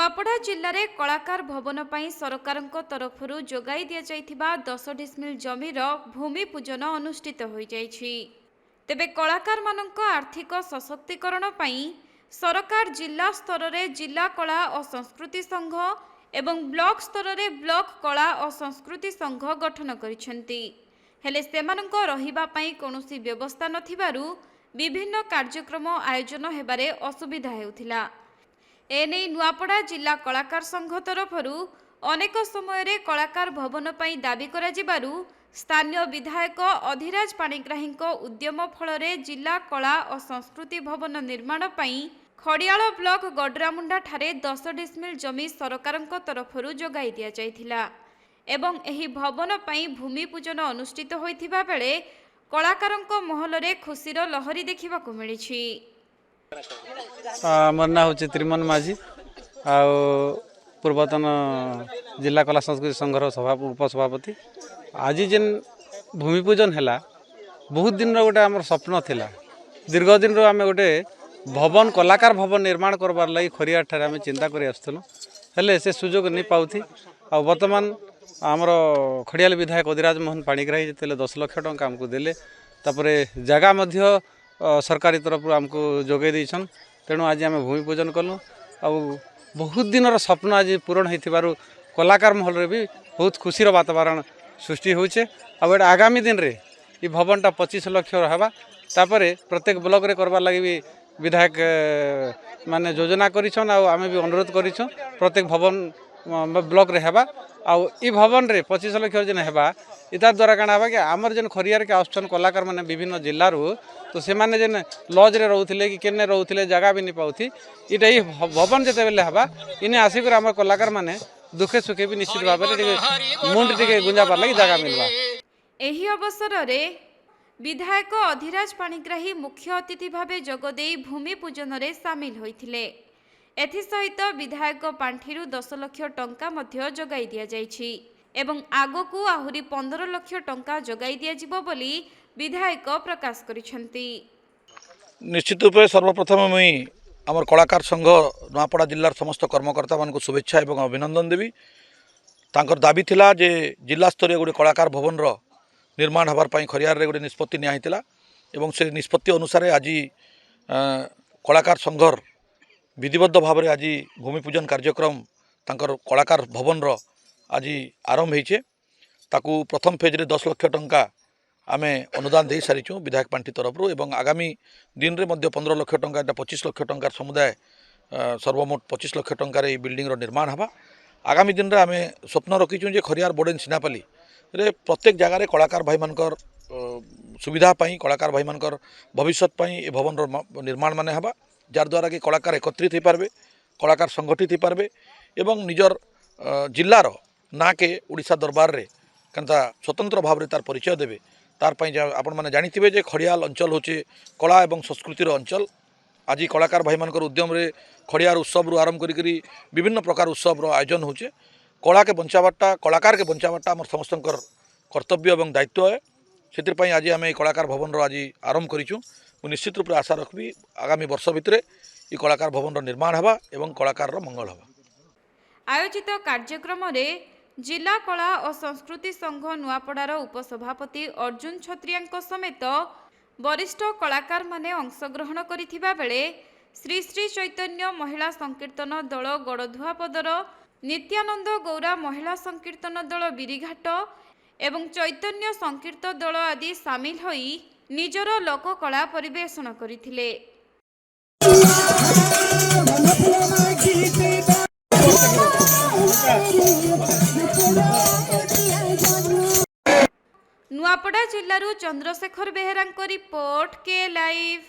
नुआपड़ा जिले में कलाकार भवन पर सरकार तरफ जोगाई दि जाइथिबा 10 डिसमिल जमीर भूमि पूजन अनुष्ठित हो जाइछि। तेबे कलाकार मानक आर्थिक सशक्तिकरण पई सरकार जिला स्तर में जिला कला और संस्कृति संघ एवं ब्लॉक स्तर में ब्लॉक कला और संस्कृति संघ गठन करिसेंती। हेले सेमानक रहिबा पई कोनोसी व्यवस्था नथिबारु विभिन्न कार्यक्रम आयोजन हेबारे असुविधा हेउथिला। एने नुआपड़ा जिला कलाकार संघ तरफ अनेक समय कलाकार भवन पर दाबी करा स्थानीय विधायक अधिराज पाणिग्राही उद्यम फल जिला कला और संस्कृति भवन निर्माण पर खड़ियाल ब्लॉक गडरामुंडा ठारे 10 डिसमिल जमी सरकार तरफ जोगाई दि जाइथिला एवं एही भवन पर भूमि पूजन अनुष्ठित होइथिबा बेले कलाकारंक महल रे खुशीर लहरी देखा मिली। मोर ना हूँ त्रिमन माझी पूर्वतन जिला कला संस्कृति संघर उपसभापति। आज जेन भूमि पूजन है बहुत दिन गोटे आम स्वप्न थिला। दीर्घ दिन आम गोटे भवन कलाकार भवन निर्माण करबार लगी खरिया ठारे आम चिंता कर आसुलु हेले से सुजोग नहीं पाउथी। आ वर्तमान आमर खड़ियाल विधायक अधिराज मोहन पाणिग्राही जिते 10 लाख टंका आमको देले तापरे जगह मध्य सरकारी तरफ आमको जोगे देछन। तेणु आज आम भूमि पूजन कलु आ बहुत दिन स्वप्न आज पूरण हो कलाकार महल रे भी बहुत खुशी वातावरण सृष्टि होचे। आगामी दिन रे ये भवनटा 25 लाख हवा तापरे प्रत्येक ब्लॉक रे करबार लगी भी विधायक माने योजना करिछन। आमे भी अनुरोध करिछन प्रत्येक भवन ब्लॉक रे हेबा ई भवन रे 25 लाख जन हेबा इतार द्वारा काना हेबा कि आमर जन खरियार के आउछन कलाकार माने विभिन्न जिल्ला रो तो से माने जन लॉज रे रहउथिले कि केने रहउथिले जगह भी नहीं पाउथी इटा ई भवन जते बेले हेबा इने आसी कर आमर कलाकार माने दुखे सुखे भी निश्चित भाव रे मुंड टिके गुंजा पार लगी जगह मिलबा। एही अवसर रे विधायक अधिराज पाणिग्राही मुख्य अतिथि भावे जोगदे भूमि पूजन रे सामिल होइथिले। एथिसहित विधायक पांठिरु 10 लाख टंका मध्य जोगाई दिया जाइछि एवं आगकू आहुरी 15 लाख टंका जोगाई दिया जिवो बोली विधायक प्रकाश करिसेंती। निश्चित रूप सर्वप्रथम मुई आमर कलाकार संघ नुआपड़ा जिलार समस्त कर्मकर्ता मान को शुभेच्छा एवं अभिनंदन देवी। तांकर दाबी थिला जे जिला स्तरीय गोटे कलाकार भवन रो निर्माण हबार पई खरियार रे गोटे निष्पत्ति निया हितिला एवं से निष्पत्ति अनुसार आज कलाकार संघर विधिबद्ध भाव आज भूमि पूजन कार्यक्रम तांकर कलाकार भवन रो आज आरंभ होइछे। ताकू प्रथम फेज रे 10 लाख टंका आमे अनुदान दे सारिछु विधायक पांठी तरफ एवं आगामी दिन रे मध्य 15 लाख टंका 25 लाख टंका समुदाय सर्वमोट 25 लाख टंका रे बिल्डिंग रो निर्माण हबा। आगामी दिन रे आमे स्वप्न रखिछु जे खरियार बोर्डेन सिनापाली रे प्रत्येक जगह रे कलाकार भाई मानकर सुविधा पाई कलाकार भाई मानकर भविष्यत पाई ए भवन रो निर्माण माने हबा जार द्वारा कि कलाकार एकत्रित हो पारबे कलाकार संगठित हो पारबे एवं निजर जिल्लार ना के ओडिशा दरबार रे कंता स्वतंत्र भाव रे तार परिचय देबे। तार पई आपण माने जानिथिबे जे खड़ियाल अंचल होचे कला एवं संस्कृतिर अंचल। आज कलाकार भाई मानकर उद्यम रे खड़ियार उत्सव रु आरंभ करी विभिन्न प्रकार उत्सव रो आयोजन होचे। कला के बंचावाटा कलाकार के बंचावाटा आम समस्तंकर कर्तव्य एवं दायित्व है। से आज आम कलाकार भवन रो आज आरंभ करूँ। निश्चित रूप से आशा रखी आगामी वर्ष भितर ये कलाकार भवन रो निर्माण हवा एवं कलाकार रो मंगल हवा। आयोजित कार्यक्रम रे जिला कला और संस्कृति संघ नुआपड़ार उपसभापति अर्जुन छत्रिया समेत वरिष्ठ कलाकार माने अंशग्रहण करिथिबा बेले श्री श्री चैतन्य महिला संकीर्तन दल गड़धुआपदर नित्यानंद गौरा महिला संकीर्तन दल बिरिघाट एवं चैतन्य संकीर्तन दल आदि सामिल होई निजर लोककला परिवेषण करथिले। नुआपड़ा जिल्लारू चंद्रशेखर बेहेरा रिपोर्ट के लाइव।